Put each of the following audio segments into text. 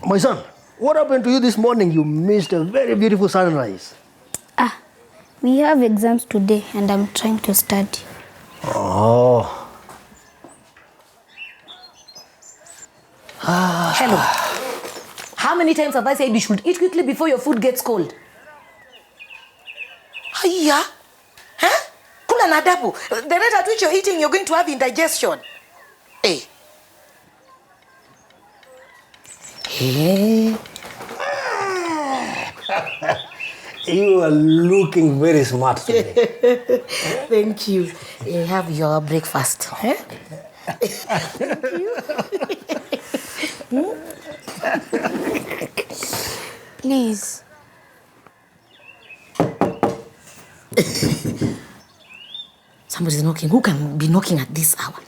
My son, what happened to you this morning? You missed a very beautiful sunrise. We have exams today and I'm trying to study. Oh. Hello. How many times have I said you should eat quickly before your food gets cold? Hiya? Huh? Kula na adabu. The rate at which you're eating, you're going to have indigestion. Hey. Hey. You are looking very smart today. Thank you. Have your breakfast. Huh? Thank you. Please. Somebody's knocking. Who can be knocking at this hour?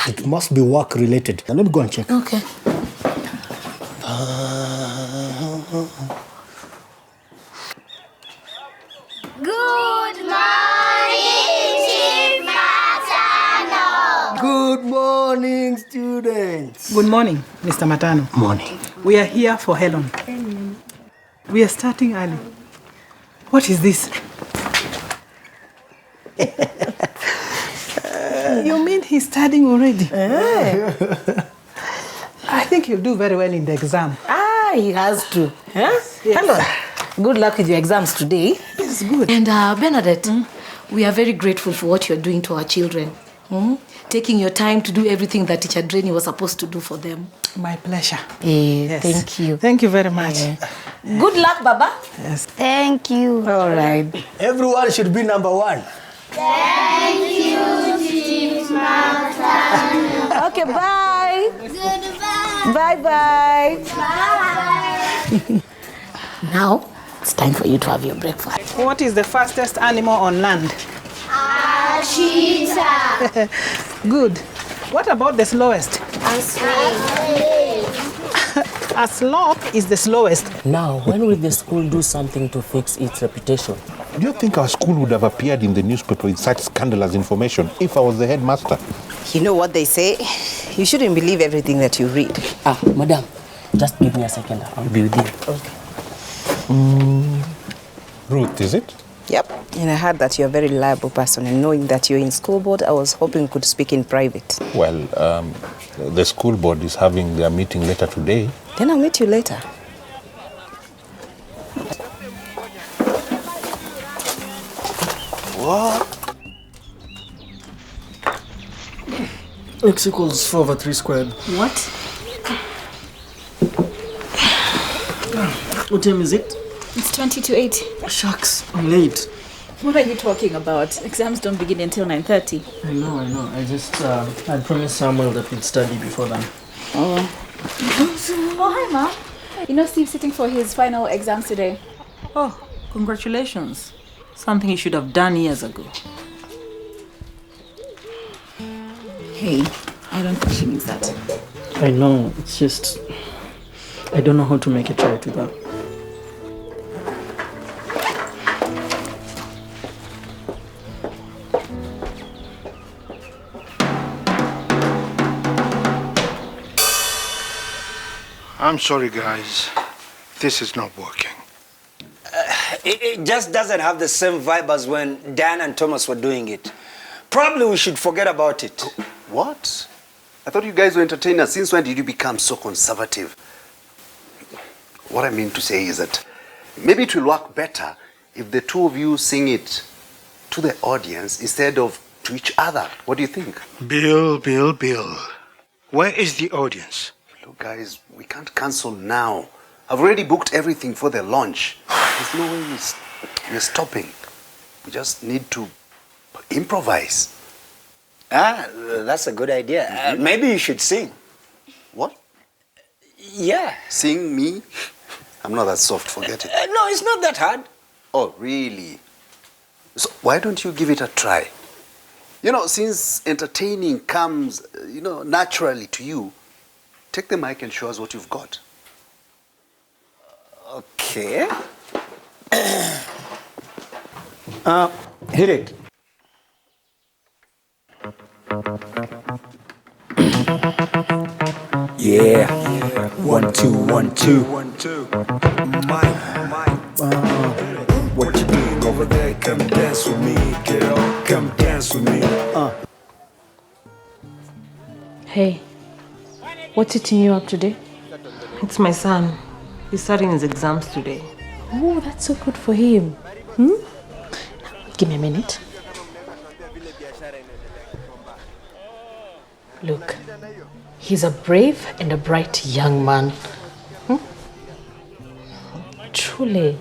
It must be work related. Let me go and check. Okay. Good morning, Chief Makutano. Good morning, students. Good morning, Mr. Makutano. Morning. We are here for Helen. We are starting early. What is this? You mean he's studying already? I think he'll do very well in the exam. He has to. Huh? Yes. Hello. Good luck with your exams today. It's good. And Bernadette, we are very grateful for what you're doing to our children. Taking your time to do everything that Teacher Drainey was supposed to do for them. My pleasure. Yes. Thank you. Thank you very much. Good luck, Baba. Yes. Thank you. All right. Everyone should be number one. Thank you, Chief Makutano. Okay, bye. Goodbye. Bye-bye. Bye. Now, it's time for you to have your breakfast. What is the fastest animal on land? A cheetah. Good. What about the slowest? A snake. A sloth is the slowest. Now, when will the school do something to fix its reputation? Do you think our school would have appeared in the newspaper with such scandalous information if I was the headmaster? You know what they say? You shouldn't believe everything that you read. Madam, just give me a second. I'll be with you. Okay. Ruth, is it? Yep. And I heard that you're a very reliable person, and knowing that you're in school board, I was hoping you could speak in private. Well, the school board is having their meeting later today. Then I'll meet you later. What? X equals 4 over 3 squared. What? What time is it? It's 20 to 8. Shucks, I'm late. What are you talking about? Exams don't begin until 9:30. I know. I just, I promised Samuel that we'd study before then. Oh, hi, Ma. You know Steve's sitting for his final exams today. Oh, congratulations. Something he should have done years ago. Hey, I don't think she means that. I know, it's just, I don't know how to make it right with her. I'm sorry, guys. This is not working. It just doesn't have the same vibe as when Dan and Thomas were doing it. Probably we should forget about it. What? I thought you guys were entertainers. Since when did you become so conservative? What I mean to say is that maybe it will work better if the two of you sing it to the audience instead of to each other. What do you think? Bill. Where is the audience? Look, guys, we can't cancel now. I've already booked everything for the launch. There's no way we're stopping. We just need to improvise. That's a good idea. Maybe you should sing. What? Yeah. Sing me? I'm not that soft, forget it. No, it's not that hard. Oh, really? So why don't you give it a try? You know, since entertaining comes, naturally to you, take the mic and show us what you've got. Okay. Hit it. Yeah. 1 2 1 2. What you doing over there? Come dance with me, girl. Come dance with me. Hey, what's eating you up today? It's my son. He's starting his exams today. Oh, that's so good for him. Give me a minute. Look, he's a brave and a bright young man. Truly,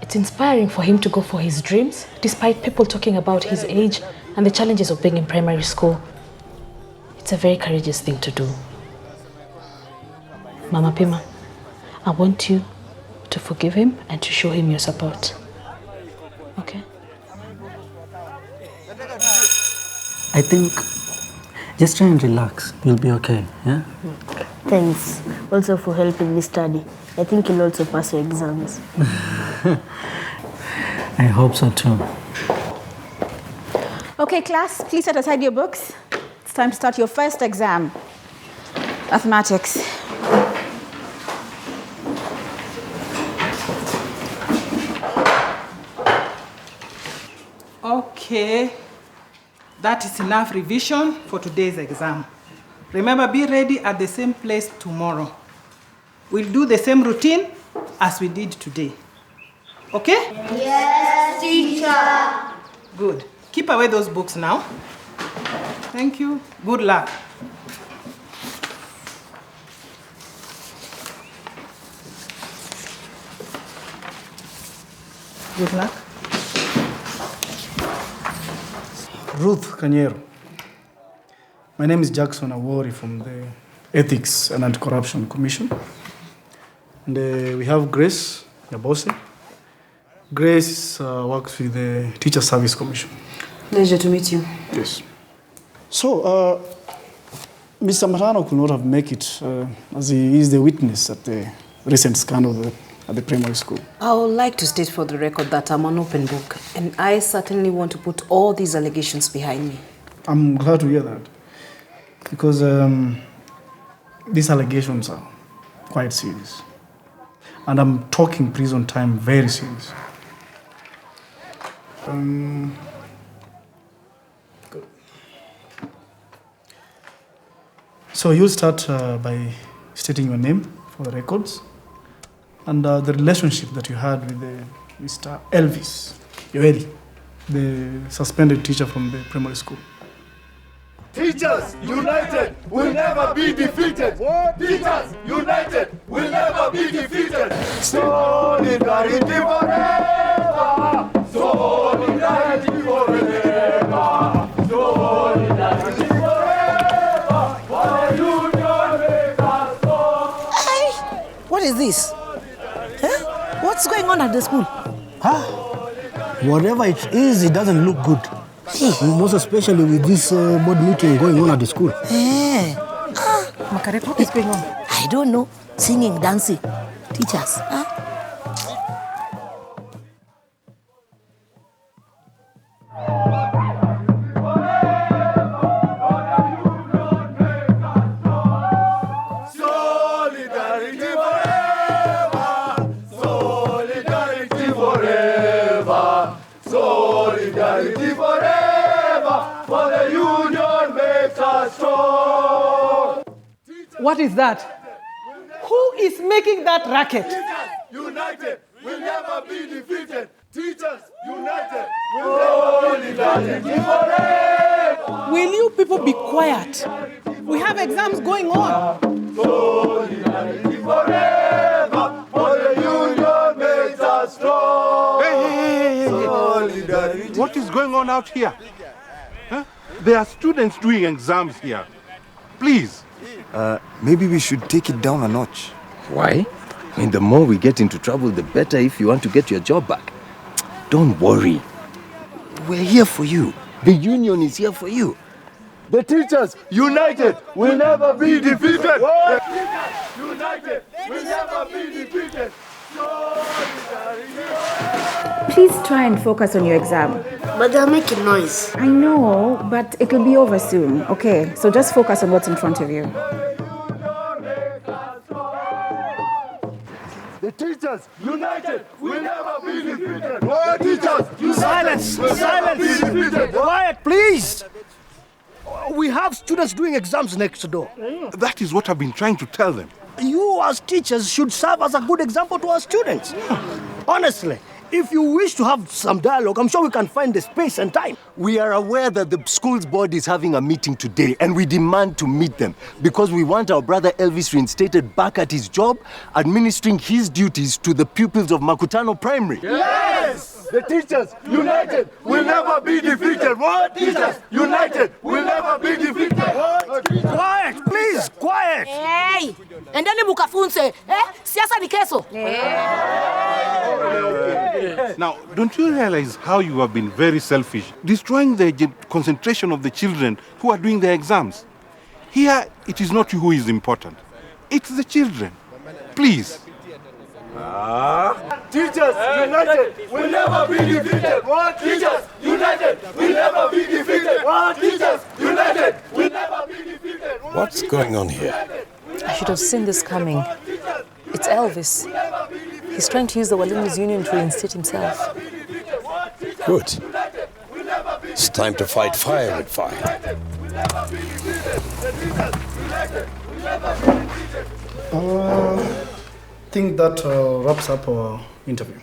it's inspiring for him to go for his dreams, despite people talking about his age and the challenges of being in primary school. It's a very courageous thing to do. Mama Pima, I want you to forgive him and to show him your support. Okay? I think just try and relax. You'll be okay, yeah? Thanks also for helping me study. I think you'll also pass your exams. I hope so too. Okay, class, please set aside your books. It's time to start your first exam. Mathematics. Okay. That is enough revision for today's exam. Remember, be ready at the same place tomorrow. We'll do the same routine as we did today. Okay? Yes, teacher. Good. Keep away those books now. Thank you. Good luck. Good luck. Ruth Kanyero. My name is Jackson Awori from the Ethics and Anti-Corruption Commission. And we have Grace Yabose. Grace works with the Teacher Service Commission. Pleasure to meet you. Yes. So, Mr. Makutano could not have made it as he is the witness at the recent scandal at the primary school. I would like to state for the record that I'm an open book, and I certainly want to put all these allegations behind me. I'm glad to hear that, because these allegations are quite serious. And I'm talking prison time very serious. Good. So you'll start by stating your name for the records and the relationship that you had with Mr. Elvis Yoeli, the suspended teacher from the primary school. Teachers united will never be defeated. Teachers united will never be defeated. Solidarity forever. Solidarity forever. Solidarity forever. For the union make us strong. Hey, what is this? Huh? What's going on at the school? Huh? Whatever it is, it doesn't look good. Most especially with this board meeting going on at the school. Hey. Makarep, what is going on? I don't know. Singing, dancing. Teachers. Huh? Solidarity forever. Solidarity forever. Solidarity forever. For the union makes us strong. What is that? Who is making that racket? United will never be defeated. Teachers united will never be defeated. Forever. Will you people be quiet? We have exams going on. Solidarity forever. For the union makes us strong. Hey. Solidarity. What is going on out here? Huh? There are students doing exams here. Please. Maybe we should take it down a notch. Why? I mean, the more we get into trouble, the better if you want to get your job back. Don't worry. We're here for you. The union is here for you. The teachers united will never be defeated. United will never be defeated. Please try and focus on your exam. But they're making noise. I know, but it'll be over soon, okay? So just focus on what's in front of you. The teachers united will never be defeated. What teachers united? Silence! Quiet, please! We have students doing exams next door. That is what I've been trying to tell them. You as teachers should serve as a good example to our students. Honestly, if you wish to have some dialogue, I'm sure we can find the space and time. We are aware that the school's board is having a meeting today, and we demand to meet them because we want our brother Elvis reinstated back at his job, administering his duties to the pupils of Makutano Primary. Yes! The teachers united will never be defeated. What? Teachers united will never be defeated. What? Quiet, please, quiet. Hey! Endeni mukafunze. Siasa ni keso. Now, don't you realize how you have been very selfish, destroying the concentration of the children who are doing their exams? Here, it is not you who is important. It's the children. Please. Teachers united will never be defeated. What? Teachers united will never be defeated. What? Teachers united will never be defeated. What's going on here? I should have seen this coming. It's Elvis. He's trying to use the Walimu's union to reinstate himself. Good. It's time to fight fire with fire. I think that wraps up our interview.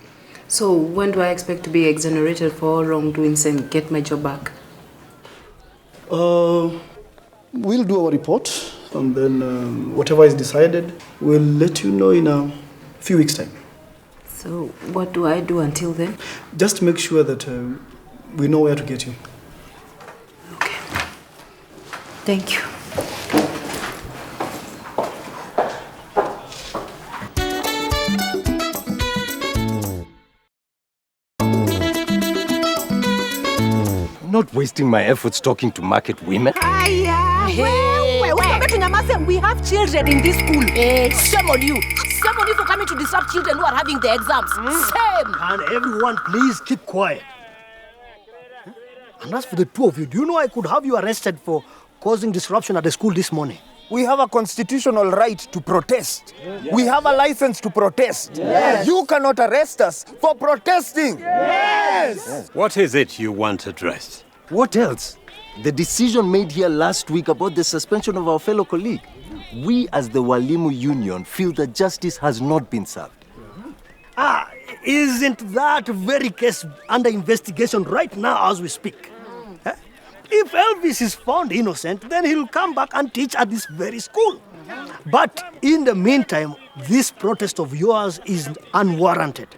So when do I expect to be exonerated for all wrongdoings and get my job back? We'll do our report, and then whatever is decided, we'll let you know in a few weeks' time. So what do I do until then? Just make sure that we know where to get you. Okay. Thank you. Not wasting my efforts talking to market women. We have children in this school. Shame on you. Shame on you for coming to disrupt children who are having their exams. Shame. And everyone, please keep quiet. And as for the two of you, do you know I could have you arrested for causing disruption at the school this morning? We have a constitutional right to protest. Yes. We have a license to protest. Yes. You cannot arrest us for protesting. Yes. What is it you want addressed? What else? The decision made here last week about the suspension of our fellow colleague. We as the Walimu Union feel that justice has not been served. Isn't that very case under investigation right now as we speak? If Elvis is found innocent, then he'll come back and teach at this very school. But in the meantime, this protest of yours is unwarranted.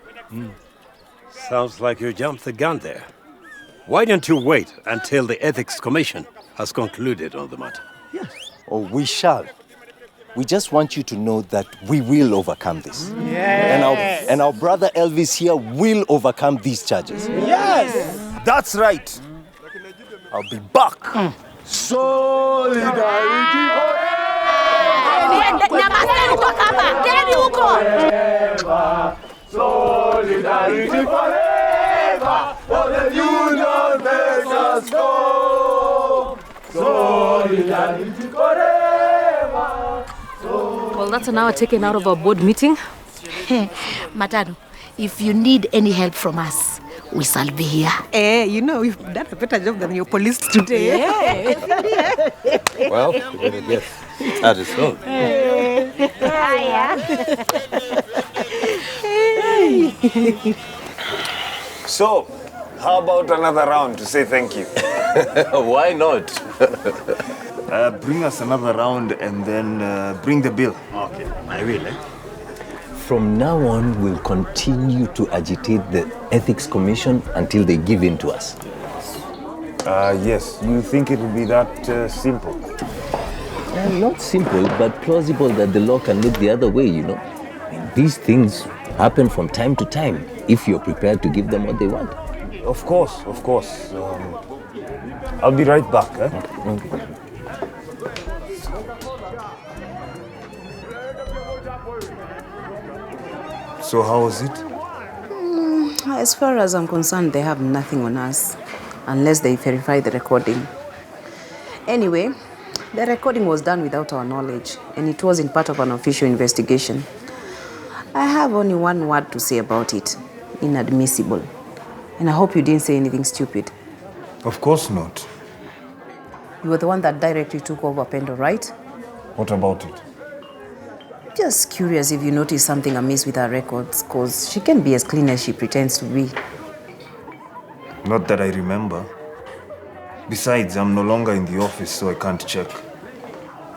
Sounds like you jumped the gun there. Why don't you wait until the Ethics Commission has concluded on the matter? Yes. Oh, we shall. We just want you to know that we will overcome this. Yes. And our brother Elvis here will overcome these charges. Yes. That's right. I'll be back. Solidarity forever. Solidarity forever. For the union makes us go. Solidarity forever. Well, that's an hour taken out of our board meeting. Matano, if you need any help from us, we shall be here. You know, we've done a better job than your police today. Well, you better get that is all. So, how about another round to say thank you? Why not? Bring us another round and then bring the bill. Okay, I will. From now on, we'll continue to agitate the Ethics Commission until they give in to us. Yes. You think it will be that simple? Not simple, but plausible that the law can look the other way, you know. These things happen from time to time if you're prepared to give them what they want. Of course, of course. I'll be right back. Okay. So how was it? As far as I'm concerned, they have nothing on us. unless they verify the recording. Anyway, the recording was done without our knowledge, and it wasn't part of an official investigation. I have only one word to say about it: inadmissible. And I hope you didn't say anything stupid. Of course not. You were the one that directly took over Pendo, right? What about it? Just curious if you noticed something amiss with her records, because she can be as clean as she pretends to be. Not that I remember. Besides, I'm no longer in the office, so I can't check.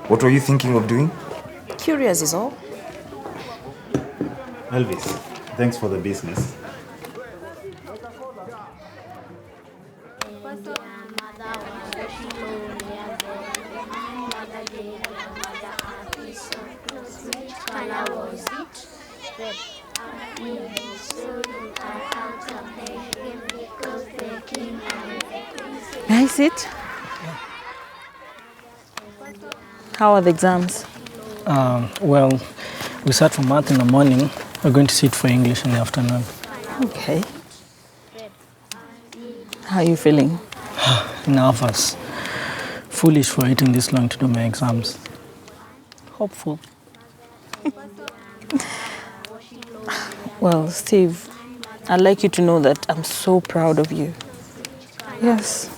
What were you thinking of doing? Curious is all. Elvis, thanks for the business. May I sit? How are the exams? Well, we sat for math in the morning. We're going to sit for English in the afternoon. Okay. How are you feeling? Nervous. Foolish for waiting this long to do my exams. Hopeful. Well, Steve, I'd like you to know that I'm so proud of you. Yes.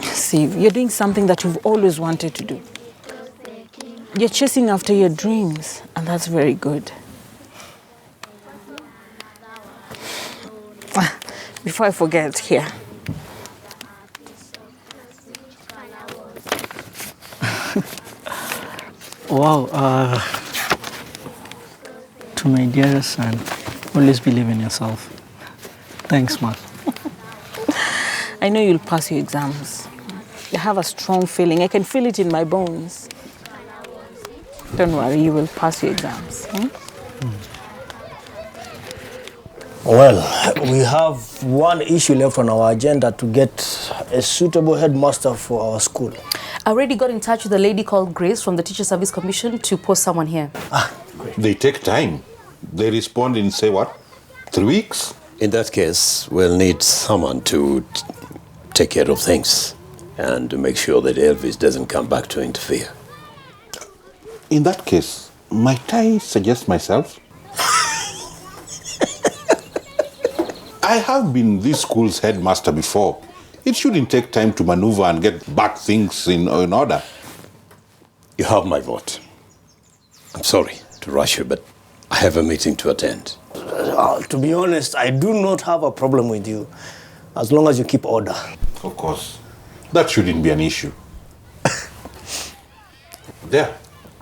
Steve, you're doing something that you've always wanted to do. You're chasing after your dreams, and that's very good. Before I forget, here. Wow. To my dearest son, always believe in yourself. Thanks, Ma. I know you'll pass your exams. I have a strong feeling. I can feel it in my bones. Don't worry, you will pass your exams. Well, we have one issue left on our agenda: to get a suitable headmaster for our school. I already got in touch with a lady called Grace from the Teacher Service Commission to post someone here. They take time. They respond in, say what, 3 weeks? In that case, we'll need someone to take care of things and to make sure that Elvis doesn't come back to interfere. In that case, might I suggest myself? I have been this school's headmaster before. It shouldn't take time to maneuver and get back things in order. You have my vote. I'm sorry to rush you, but I have a meeting to attend. To be honest, I do not have a problem with you, as long as you keep order. Of course. That shouldn't be an issue. There.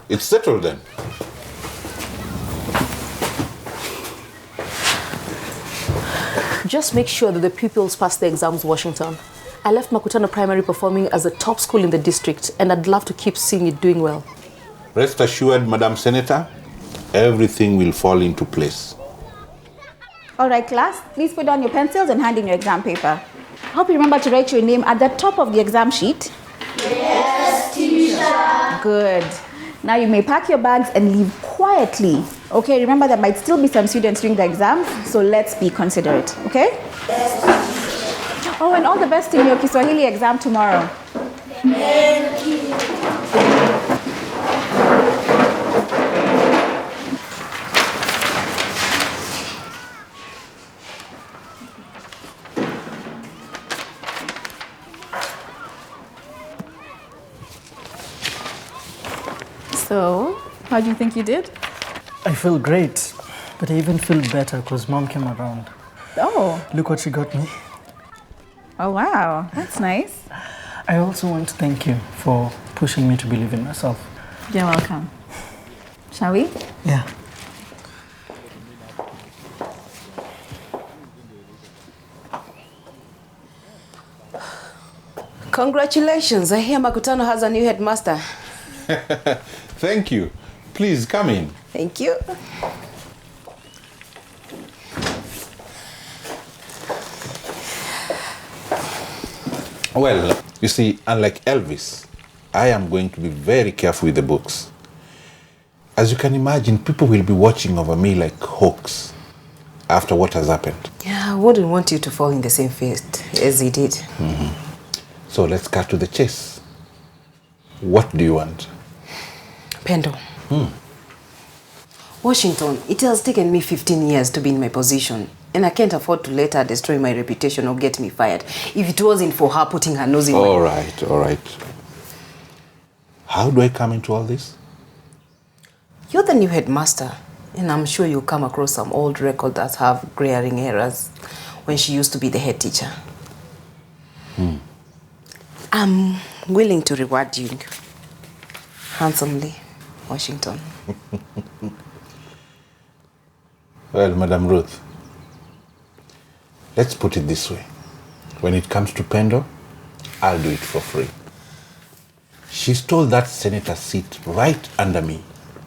It's settled then. Just make sure that the pupils pass the exams, Washington. I left Makutano Primary performing as a top school in the district, and I'd love to keep seeing it doing well. Rest assured, Madam Senator, everything will fall into place. All right, class, please put down your pencils and hand in your exam paper. Hope you remember to write your name at the top of the exam sheet. Yes, teacher. Good. Now you may pack your bags and leave quietly. Okay, remember there might still be some students doing the exams, so let's be considerate, okay? Yes. Oh, and all the best in your Kiswahili exam tomorrow. Thank you. So, how do you think you did? I feel great, but I even feel better because Mom came around. Oh. Look what she got me. Oh, wow. That's nice. I also want to thank you for pushing me to believe in myself. You're welcome. Shall we? Yeah. Congratulations. I hear Makutano has a new headmaster. Thank you. Please come in. Thank you. Well, you see, unlike Elvis, I am going to be very careful with the books. As you can imagine, people will be watching over me like hawks. after what has happened. Yeah, I wouldn't want you to fall in the same fate as he did. So let's cut to the chase. What do you want? Pendo. Washington, it has taken me 15 years to be in my position, and I can't afford to let her destroy my reputation or get me fired if it wasn't for her putting her nose in my... All right. How do I come into all this? You're the new headmaster, and I'm sure you'll come across some old records that have glaring errors when she used to be the head teacher. I'm willing to reward you handsomely, Washington. Well, Madam Ruth, let's put it this way. When it comes to Pendo, I'll do it for free. She stole that senator's seat right under me,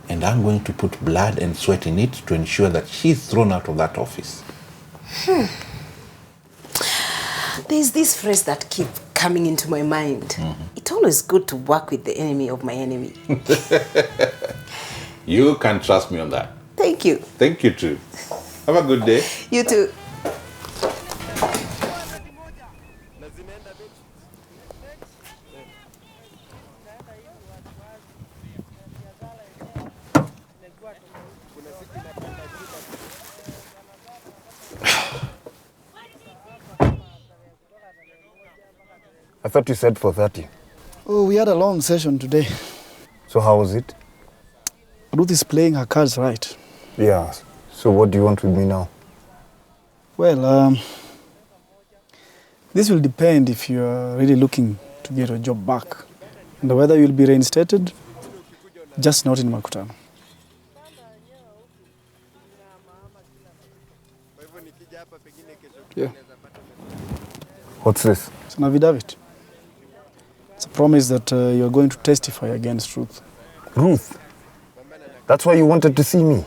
and I'm going to put blood and sweat in it to ensure that she's thrown out of that office. There's this phrase that keeps coming into my mind. It's always good to work with the enemy of my enemy. You can trust me on that. Thank you. Thank you too. Have a good day. You too. I thought you said 4:30. Oh, we had a long session today. So how was it? Ruth is playing her cards right. Yeah. So what do you want with me now? Well, this will depend if you are really looking to get your job back. And whether you'll be reinstated, just not in Makutano. Yeah. What's this? It's an affidavit. It's a promise that you're going to testify against Ruth. Ruth? That's why you wanted to see me?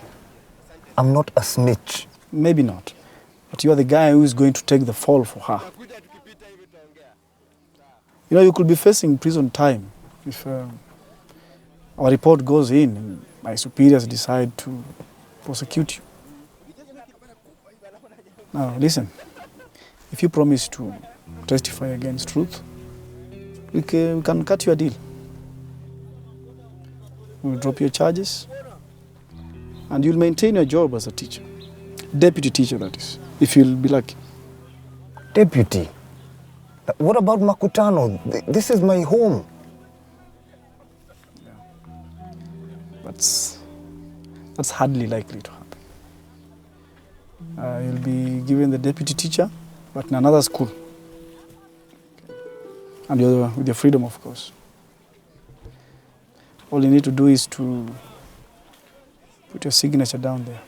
I'm not a snitch. Maybe not. But you are the guy who is going to take the fall for her. You know, you could be facing prison time if our report goes in and my superiors decide to prosecute you. Now, listen. If you promise to testify against Ruth, we can cut you a deal. We'll drop your charges, and you'll maintain your job as a teacher. Deputy teacher, that is, if you'll be lucky. Deputy? What about Makutano? This is my home. That's hardly likely to happen. You'll be given the deputy teacher, but in another school. And with your freedom, of course. All you need to do is to put your signature down there.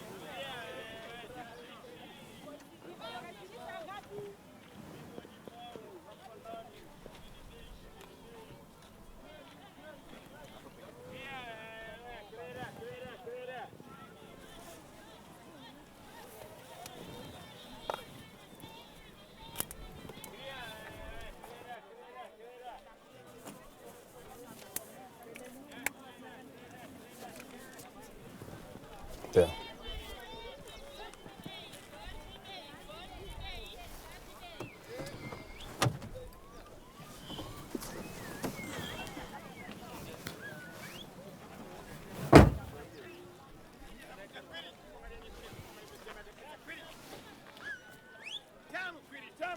Yeah.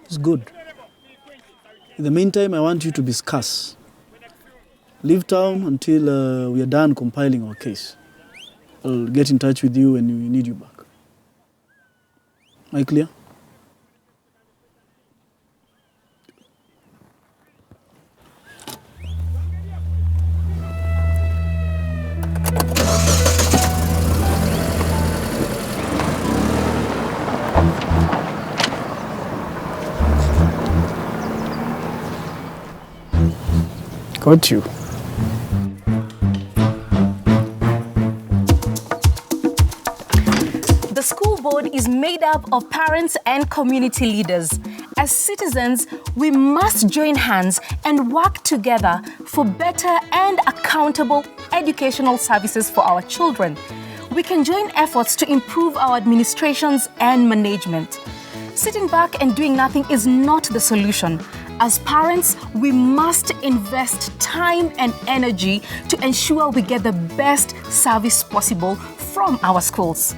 It's good. In the meantime, I want you to be scarce. Leave town until we are done compiling our case. I'll get in touch with you when we need you back. Am I clear? Got you. The school board is made up of parents and community leaders. As citizens, we must join hands and work together for better and accountable educational services for our children. we can join efforts to improve our administrations and management. Sitting back and doing nothing is not the solution. As parents, we must invest time and energy to ensure we get the best service possible from our schools.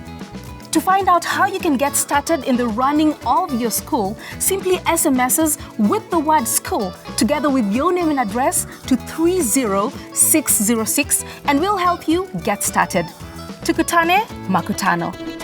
To find out how you can get started in the running of your school, simply SMSs with the word school together with your name and address to 30606 and we'll help you get started. Tukutane, Makutano.